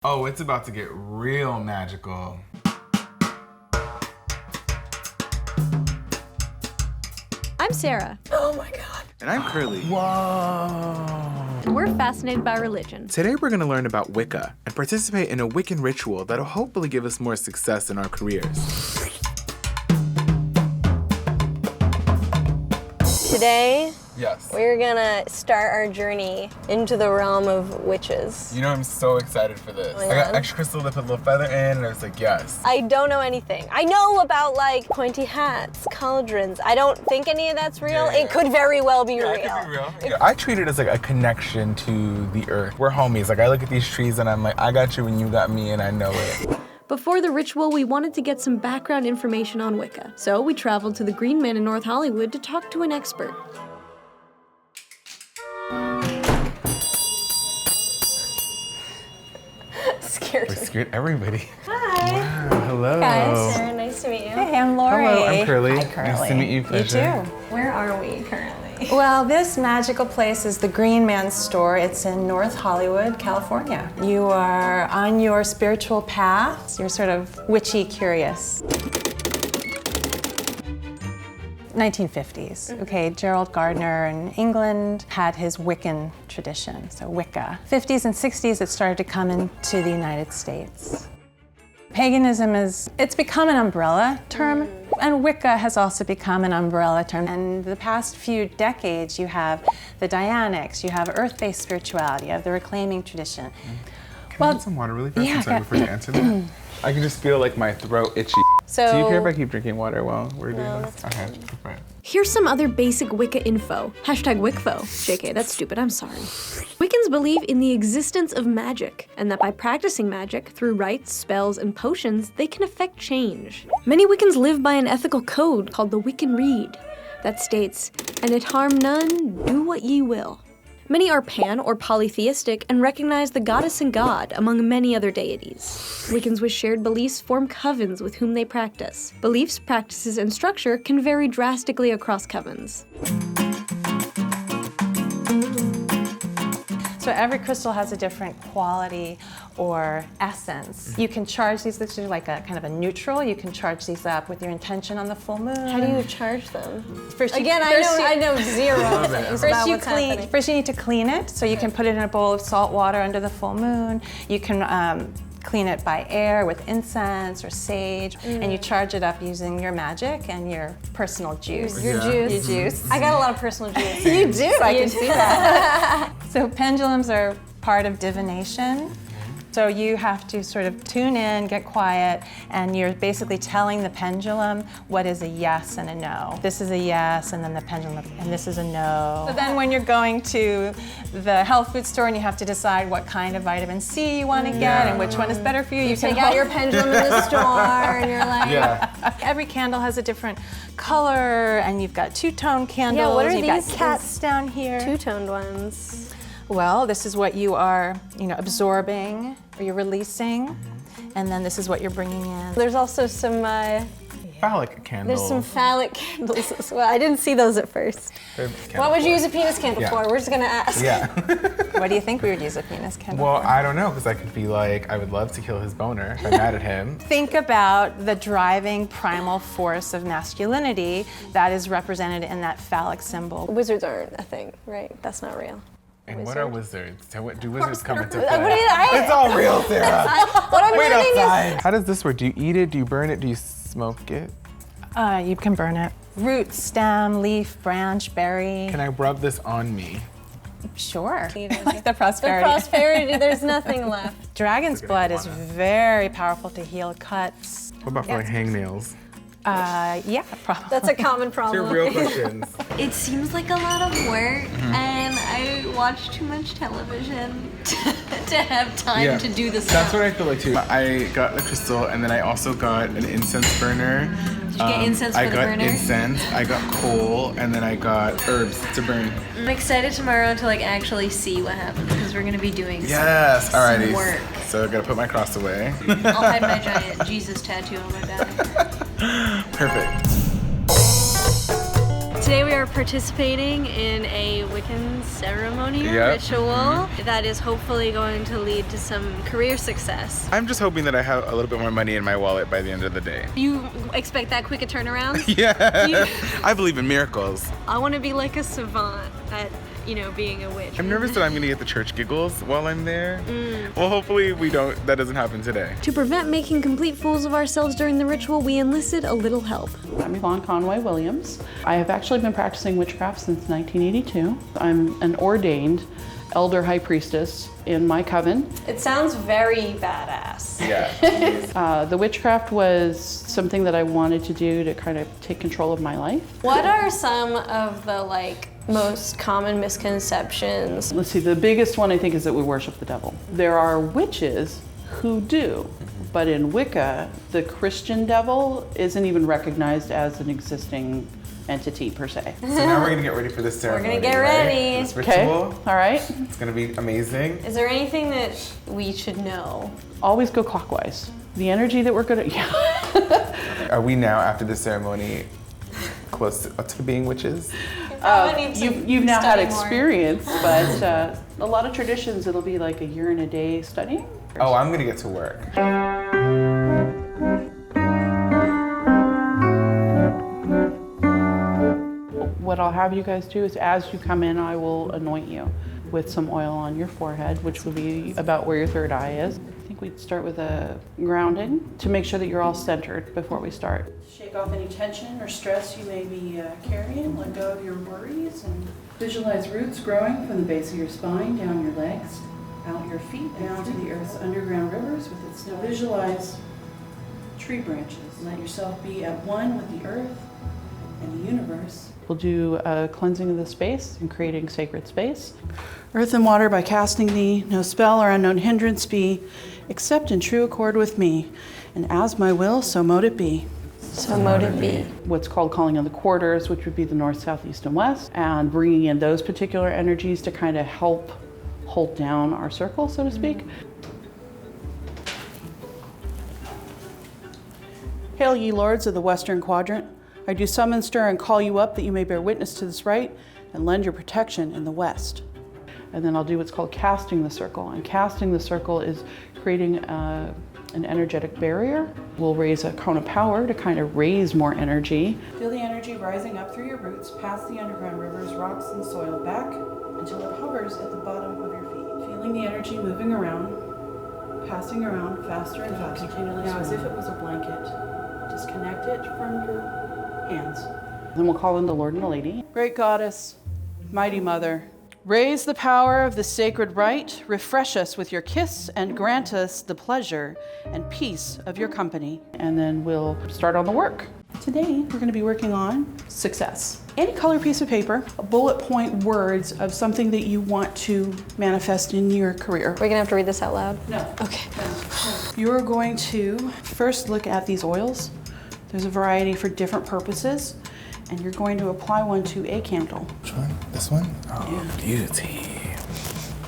Oh, it's about to get real magical. I'm Sara. Oh my God. And I'm Curly. Whoa. And we're fascinated by religion. Today we're going to learn about Wicca and participate in a Wiccan ritual that'll hopefully give us more success in our careers. Today, Yes. we're gonna start our journey into the realm of witches. You know, I'm so excited for this. Oh, I got yeah? extra crystal to put a little feather in, and I was like, yes. I don't know anything. I know about like pointy hats, cauldrons. I don't think any of that's real. Yeah, yeah. It could very well be real. It could be real. Yeah. I treat it as like a connection to the earth. We're homies. Like, I look at these trees and I'm like, I got you and you got me, and I know it. Before the ritual, we wanted to get some background information on Wicca. So we traveled to the Green Man in North Hollywood to talk to an expert. Scared We me. scared everybody. Hi. Wow, hello. Guys, Sara, nice to meet you. Hey, I'm Lori. Hello, I'm Curly. Hi, Curly. Nice to meet you, pleasure. You too. Where are we currently? Well, this magical place is the Green Man store. It's in North Hollywood, California. You are on your spiritual path. You're sort of witchy curious. 1950s. Okay, Gerald Gardner in England had his Wiccan tradition, so Wicca. 50s and 60s, it started to come into the United States. Paganism it's become an umbrella term, and Wicca has also become an umbrella term. And the past few decades, you have the Dianics, you have earth-based spirituality, you have the reclaiming tradition. Can I get some water really fast? yeah, I'm sorry, before you answer that. I can just feel like my throat itchy. So, Do you care if I keep drinking water while we're doing No, this? that's Okay, fine. Here's some other basic Wicca info. #WickFo. JK, that's stupid, I'm sorry. Wiccans believe in the existence of magic, and that by practicing magic through rites, spells, and potions, they can affect change. Many Wiccans live by an ethical code called the Wiccan Rede that states, "And it harm none, do what ye will." Many are pan or polytheistic and recognize the goddess and god among many other deities. Wiccans with shared beliefs form covens with whom they practice. Beliefs, practices, and structure can vary drastically across covens. So every crystal has a different quality or essence. You can charge these are like a kind of a neutral. You can charge these up with your intention on the full moon. how do you charge them? First you- Again, first I you- know zero things about what's happening. First you need to clean it, so you can put it in a bowl of salt water under the full moon. You can clean it by air with incense or sage, and you charge it up using your magic and your personal juice. Your Yeah. juice. Your juice. I got a lot of personal juice. You do, I You can do. see that. So pendulums are part of divination. So you have to sort of tune in, get quiet, and you're basically telling the pendulum what is a yes and a no. This is a yes, and then the pendulum, and this is a no. So then when you're going to the health food store and you have to decide what kind of vitamin C you want to get and which one is better for you, you can Take out your pendulum in the store, and you're like, Yeah. Every candle has a different color, and you've got two-tone candles. Yeah, what are you've these? got cats down here. two-toned ones. Well, this is what you are, absorbing or you're releasing, and then this is what you're bringing in. There's also some, Phallic candles. there's some phallic candles as well. I didn't see those at first. What would you use a penis candle Yeah. for? We're just gonna ask. Yeah. What do you think we would use a penis candle Well, for? I don't know, because I could be like, I would love to kill his boner if I'm mad at him. Think about the driving primal force of masculinity that is represented in that phallic symbol. Wizards aren't a thing, right? That's not real. And what are wizards? So what do wizards come into play? What do you- It's all real, Sara. What I'm Wait learning is outside. How does this work? Do you eat it? Do you burn it? Do you smoke it? You can burn it. Root, stem, leaf, branch, berry. Can I rub this on me? Sure. Eat Like the the prosperity. prosperity. There's nothing left. Dragon's blood is very powerful to heal cuts. What about for like hangnails? Yeah, probably. That's a common These problem. are real questions. It seems like a lot of work, and I watch too much television to have time to do this That's stuff. what I feel like too. I got the crystal, and then I also got an incense burner. Did you get incense for I the got burner? incense, I got coal, and then I got herbs to burn. I'm excited tomorrow to like actually see what happens because we're gonna be doing Yes, some alrighty. work. So I gotta put my cross away. I'll hide my giant Jesus tattoo on my back. Perfect. Today we are participating in a Wiccan ceremony ritual that is hopefully going to lead to some career success. I'm just hoping that I have a little bit more money in my wallet by the end of the day. You expect that quick a turnaround? Yeah. I believe in miracles. I want to be like a savant at, you know, being a witch. I'm nervous that I'm gonna get the church giggles while I'm there. Well, hopefully that doesn't happen today. To prevent making complete fools of ourselves during the ritual, we enlisted a little help. I'm Yvonne Conway Williams. I have actually been practicing witchcraft since 1982. I'm an ordained elder high priestess in my coven. It sounds very badass. Yeah. The witchcraft was something that I wanted to do to kind of take control of my life. What are some of the most common misconceptions? Let's see, the biggest one I think is that we worship the devil. There are witches who do, but in Wicca, the Christian devil isn't even recognized as an existing entity per se. So now we're gonna get ready for this ceremony. We're gonna get ready. This ritual. Okay, all right. It's gonna be amazing. Is there anything that we should know? Always go clockwise. The energy that we're gonna, Are we now, after the ceremony, close to being witches? You've now had experience, but a lot of traditions, it'll be like a year and a day studying. Oh, I'm gonna get to work. What I'll have you guys do is as you come in, I will anoint you with some oil on your forehead, which will be about where your third eye is. I think we'd start with a grounding to make sure that you're all centered before we start. Shake off any tension or stress you may be carrying. Let go of your worries and visualize roots growing from the base of your spine, down your legs, out your feet, down to the earth's underground rivers with its snow. Visualize tree branches. Let yourself be at one with the earth and the universe. We'll do a cleansing of the space and creating sacred space. Earth and water, by casting thee, no spell or unknown hindrance be, except in true accord with me. And as my will, so mote it be. So mote it be. What's called calling on the quarters, which would be the north, south, east, and west, and bringing in those particular energies to kind of help hold down our circle, so to speak. Hail ye lords of the western quadrant. I do summon, stir, and call you up that you may bear witness to this rite and lend your protection in the west. And then I'll do what's called casting the circle. And casting the circle is creating an energetic barrier. We'll raise a cone of power to kind of raise more energy. Feel the energy rising up through your roots, past the underground rivers, rocks, and soil back until it hovers at the bottom of your feet. Feeling the energy moving around, passing around faster and faster. Now, as if it was a blanket, disconnect it from your hands. Then we'll call in the Lord and the Lady. Great Goddess, Mighty Mother, raise the power of the sacred rite, refresh us with your kiss, and grant us the pleasure and peace of your company. And then we'll start on the work. Today, we're going to be working on success. Any color piece of paper, bullet point words of something that you want to manifest in your career. We're gonna have to read this out loud? No. Okay. You're going to first look at these oils. There's a variety for different purposes, and you're going to apply one to a candle. Which one? This one? Oh, beauty.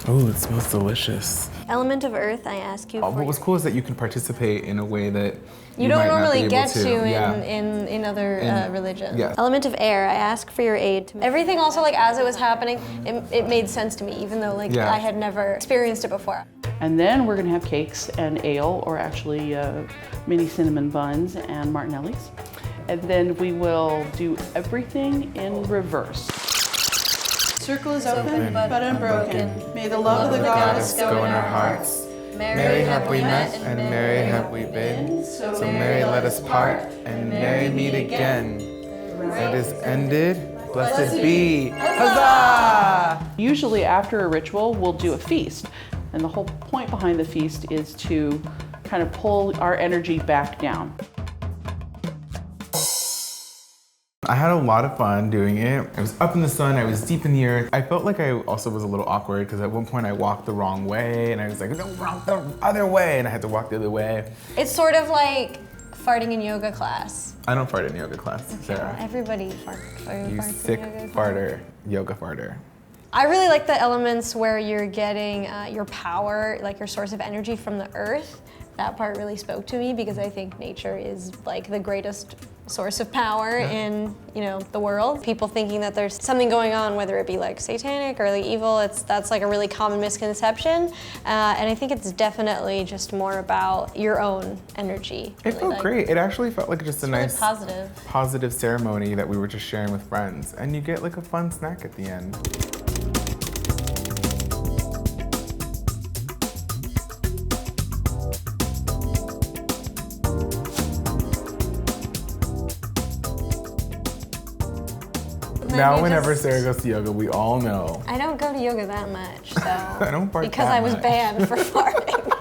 Oh, it smells delicious. Element of earth, I ask you Oh, for but what's cool is that you can participate in a way that you don't might not normally be able get to. to in other religions. yeah. Element of air, I ask for your aid. Everything also, as it was happening, it made sense to me, even though I had never experienced it before. And then we're gonna have cakes and ale, or actually mini cinnamon buns and martinellis. And then we will do everything in reverse. Circle is open, but unbroken. May the love of the goddess go in our hearts. Merry have we met, and merry have we been. So merry let us part, and merry meet again. It is ended, blessed be. Huzzah! Usually after a ritual, we'll do a feast. And the whole point behind the feast is to kind of pull our energy back down. I had a lot of fun doing it. I was up in the sun, I was deep in the earth. I felt like I also was a little awkward because at one point I walked the wrong way and I was like, no, walk the other way, and I had to walk the other way. It's sort of like farting in yoga class. I don't fart in yoga class, Sarah. Everybody farts. You sick farter, yoga farter. I really like the elements where you're getting your power, like your source of energy from the earth. That part really spoke to me because I think nature is like the greatest source of power in, the world. People thinking that there's something going on, whether it be like satanic or like evil, that's like a really common misconception. And I think it's definitely just more about your own energy. It felt great. It actually felt like just a nice positive ceremony that we were just sharing with friends. And you get like a fun snack at the end. Now whenever Sara goes to yoga, we all know. I don't go to yoga that much, so. I don't fart because that I was much. banned for farting.